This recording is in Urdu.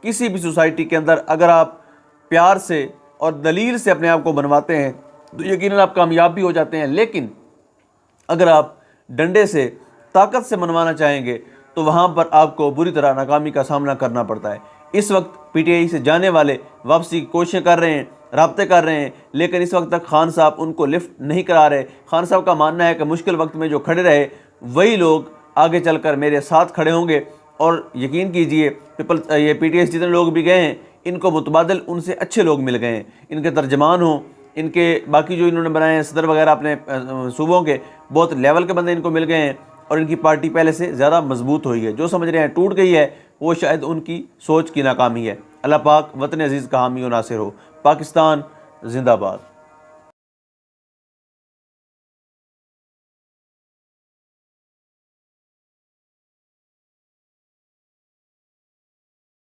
کسی بھی سوسائٹی کے اندر اگر آپ پیار سے اور دلیل سے اپنے آپ کو بنواتے ہیں تو یقیناً آپ کامیاب بھی ہو جاتے ہیں، لیکن اگر آپ ڈنڈے سے، طاقت سے منوانا چاہیں گے تو وہاں پر آپ کو بری طرح ناکامی کا سامنا کرنا پڑتا ہے۔ اس وقت پی ٹی آئی سے جانے والے واپسی کی کوششیں کر رہے ہیں، رابطے کر رہے ہیں، لیکن اس وقت تک خان صاحب ان کو لفٹ نہیں کرا رہے۔ خان صاحب کا ماننا ہے کہ مشکل وقت میں جو کھڑے رہے وہی لوگ آگے چل کر میرے ساتھ کھڑے ہوں گے، اور یقین کیجئے یہ پی ٹی آئی سے جتنے لوگ بھی گئے ہیں ان کو متبادل ان سے اچھے لوگ مل گئے ہیں، ان کے ترجمان ہوں، ان کے باقی جو انہوں نے بنائے ہیں صدر وغیرہ اپنے صوبوں کے، بہت لیول کے بندے ان کو مل گئے ہیں، اور ان کی پارٹی پہلے سے زیادہ مضبوط ہوئی ہے۔ جو سمجھ رہے ہیں ٹوٹ گئی ہے، وہ شاید ان کی سوچ کی ناکامی ہے۔ اللہ پاک وطن عزیز کا حامی و ناصر ہو۔ پاکستان زندہ باد۔